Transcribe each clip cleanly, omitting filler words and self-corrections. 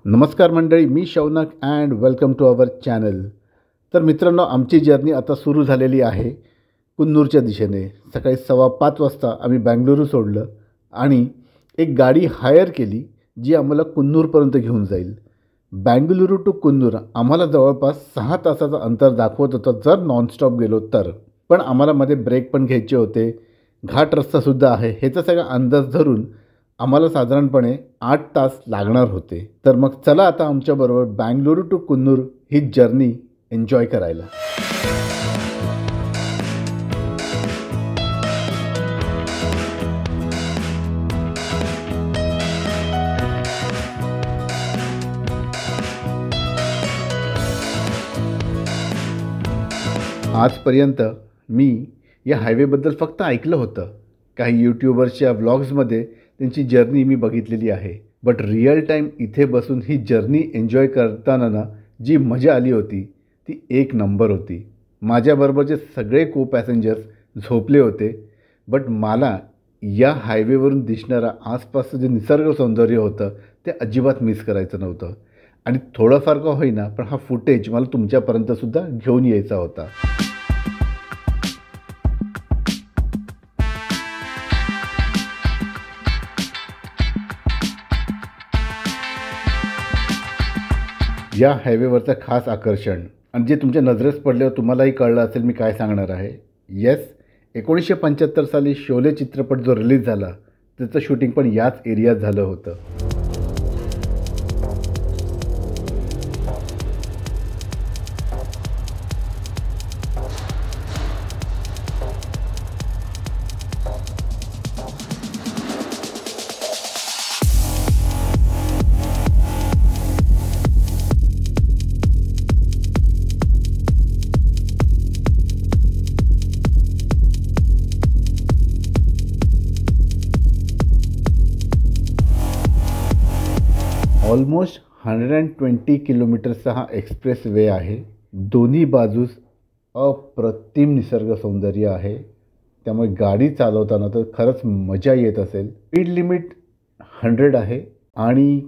नमस्कार मंडळी, मी Shaunak and welcome to our channel. तर मित्रांनो, आमची जर्नी आता सुरू झालेली आहे कुन्नूरच्या दिशेने. सकाळी 5:15 वाजता आम्ही बंगळुरू सोडलं आणि एक गाडी हायर केली जी आम्हाला कुन्नूरपर्यंत घेऊन जाईल. बंगळुरू टू कुन्नूर आम्हाला जवळपास 6 तासाचं अंतर दाखवत होतं जर नॉनस्टॉप गेलो तर. पण आम्हाला मध्ये ब्रेक पण घ्यायचे होते, घाट रस्तासुद्धा आहे. ह्याचा सगळा अंदाज धरून आम्हाला साधारणपणे 8 तास लागणार होते. तर मग चला आता आमच्याबरोबर बंगळुरू टू कुन्नूर ही जर्नी एन्जॉय करायला. आजपर्यंत मी या हायवेबद्दल फक्त ऐकलं होतं. काही यूट्यूबर्सच्या व्लॉग्समध्ये त्यांची जर्नी मी बघितलेली आहे. बट रिअल टाईम इथे बसून ही जर्नी एन्जॉय करताना ना जी मजा आली होती ती एक नंबर होती. माझ्याबरोबरचे सगळे को पॅसेंजर्स झोपले होते. बट मला या हायवेवरून दिसणारा आसपासचं जे निसर्ग सौंदर्य होतं ते अजिबात मिस करायचं नव्हतं. आणि थोडंफार का होईना पण हा फुटेज मला तुमच्यापर्यंतसुद्धा घेऊन यायचा होता. या हायवेवरचं खास आकर्षण आणि जे तुमच्या नजरेस पडल्यावर तुम्हालाही कळलं असेल मी काय सांगणार आहे. येस, 1975 साली शोले चित्रपट जो रिलीज झाला त्याचं शूटिंग पण याच एरियात झालं होतं. ऑलमोस्ट 120 किलोमीटरचा हा एक्सप्रेस वे आहे. दोन्ही बाजूस अप्रतिम निसर्ग सौंदर्य आहे. त्यामुळे गाडी चालवताना तर खरंच मजा येत असेल. स्पीड लिमिट 100 आहे आणि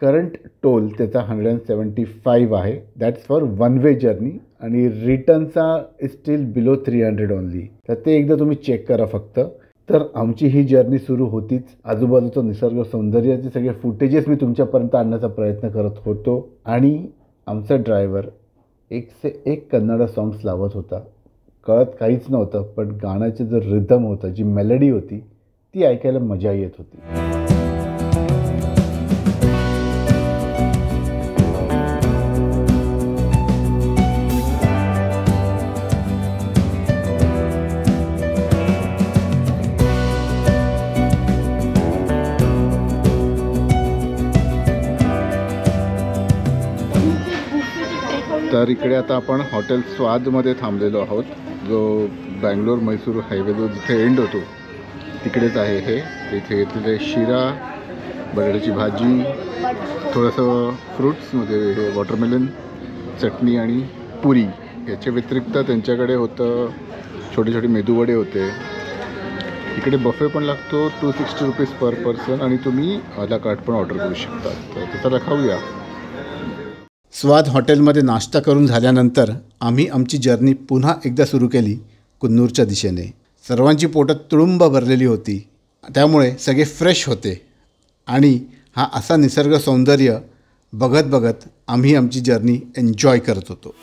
करंट टोल त्याचा 175 आहे. That's for one way journey आणि रिटर्नचा इज स्टील बिलो 300 ओनली. तर ते एकदा तुम्ही चेक करा फक्त. तर आमची ही जर्नी सुरू होतीच. आजूबाजूचं निसर्ग सौंदर्याचे सगळे फुटेजेस मी तुमच्यापर्यंत आणण्याचा प्रयत्न करत होतो आणि आमचा ड्रायव्हर 1 से 1 कन्नड सॉंग्स लावत होता. कळत काहीच नव्हतं, पण गाण्याचं जो रिदम होतं, जी मेलडी होती ती ऐकायला मजा येत होती. तर इकडे आता आपण हॉटेल स्वादमध्ये थांबलेलो आहोत, जो बंगलोर मैसूर हायवे जो जिथे एंड होतो तिकडेच आहे हे. इथे घेतलेले शिरा, बटाट्याची भाजी, थोडंसं फ्रूट्समध्ये हे वॉटरमेलन, चटणी आणि पुरी. याच्या व्यतिरिक्त त्यांच्याकडे होतं छोटे छोटे मेदूवडे होते. इकडे बफे पण लागतो 260 रुपीज पर पर्सन आणि तुम्ही आला कार्ट पण ऑर्डर करू शकता. तर चला खाऊया. स्वाद हॉटेलमध्ये नाश्ता करून झाल्यानंतर आम्ही आमची जर्नी पुन्हा एकदा सुरू केली कुन्नूरच्या दिशेने. सर्वांची पोटं तुडुंब भरलेली होती, त्यामुळे सगळे फ्रेश होते आणि हा असा निसर्ग सौंदर्य बघत बघत आम्ही आमची जर्नी एन्जॉय करत होतो.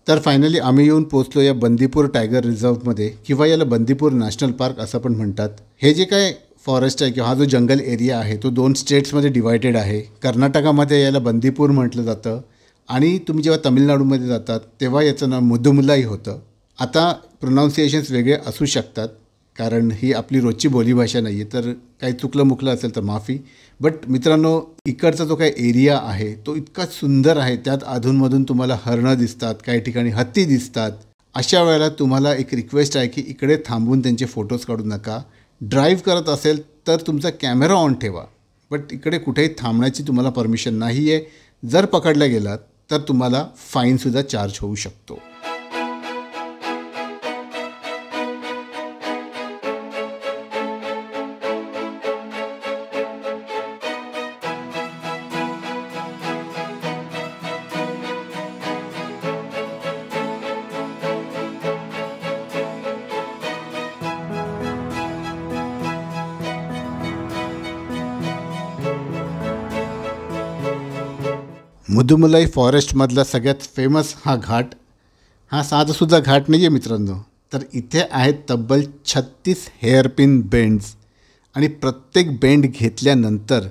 तर फायनली आम्ही येऊन पोचलो या बंदीपूर टायगर रिझर्वमध्ये, किंवा याला बंदीपूर नॅशनल पार्क असं पण म्हणतात. हे जे काय फॉरेस्ट आहे किंवा हा जो जंगल एरिया आहे तो 2 स्टेट्समध्ये डिवायडेड आहे. कर्नाटकामध्ये याला बंदीपूर म्हटलं जातं आणि तुम्ही जेव्हा तमिळनाडूमध्ये जातात तेव्हा याचं नाव मुदुमलाई होतं. आता प्रोनाऊन्सिएशन्स वेगळे असू शकतात, कारण ही आपली रोजची बोलीभाषा नाही आहे, तर काही चुकलं मुकलं असेल तर माफी. बट मित्रांनो, इकडचा जो काही एरिया आहे तो इतका सुंदर आहे. त्यात अधूनमधून तुम्हाला हरणं दिसतात, काही ठिकाणी हत्ती दिसतात. अशा वेळेला तुम्हाला एक रिक्वेस्ट आहे की इकडे थांबून त्यांचे फोटोज काढू नका, ड्राईव्ह करत असेल तर तुमचा कॅमेरा ऑन ठेवा, बट इकडे कुठेही थांबण्याची तुम्हाला परमिशन नाही आहे. जर पकडल्या गेलात तर तुम्हाला फाईनसुद्धा चार्ज होऊ शकतो. मुदुमलाई फॉरेस्टमधला सगळ्यात फेमस हा घाट, हा साधासुद्धा घाट नाही आहे मित्रांनो, तर इथे आहेत तब्बल 36 हेअरपिन बेंड्स आणि प्रत्येक बेंड घेतल्यानंतर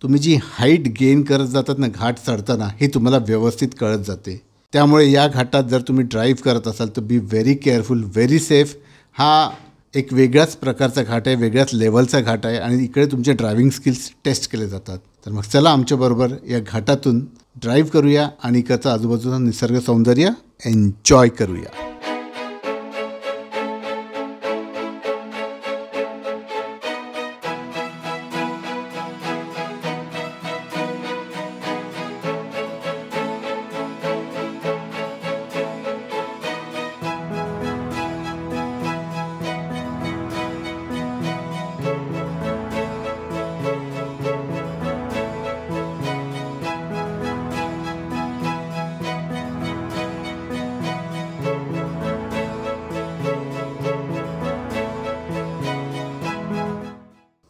तुम्ही जी हाईट गेन करत जातात ना घाट चढताना, हे तुम्हाला व्यवस्थित कळत जाते. त्यामुळे या घाटात जर तुम्ही ड्राईव्ह करत असाल तर be very careful, very safe. हा एक वेगळ्याच प्रकारचा घाट आहे, वेगळ्याच लेवलचा घाट आहे आणि इकडे तुमचे ड्रायव्हिंग स्किल्स टेस्ट केले जातात. तर मग चला आमच्याबरोबर या घाटातून ड्राईव्ह करूया आणि इकडचं आजूबाजूचं निसर्ग सौंदर्य एन्जॉय करूया.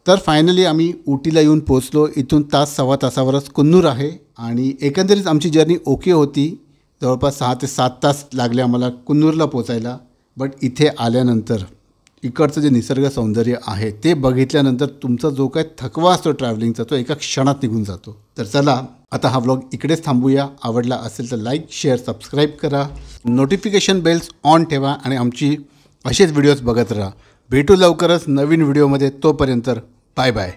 तर फायनली आम्ही उटीला येऊन पोचलो. इथून सव्वा तासावरच कुन्नूर आहे आणि एकंदरीत आमची जर्नी ओके होती. जवळपास 6 ते 7 तास लागले आम्हाला कुन्नूरला पोचायला. बट इथे आल्यानंतर इकडचं जे निसर्ग सौंदर्य आहे ते बघितल्यानंतर तुमचा जो काय थकवा असतो ट्रॅव्हलिंगचा तो एका क्षणात निघून जातो. तर चला आता हा व्लॉग इकडेच थांबूया. आवडला असेल तर लाईक, शेअर, सबस्क्राईब करा, नोटिफिकेशन बेल्स ऑन ठेवा आणि आमची असेच व्हिडिओज बघत राहा. भेटू लवकरच नवीन व्हिडिओमध्ये. तोपर्यंत बाय बाय.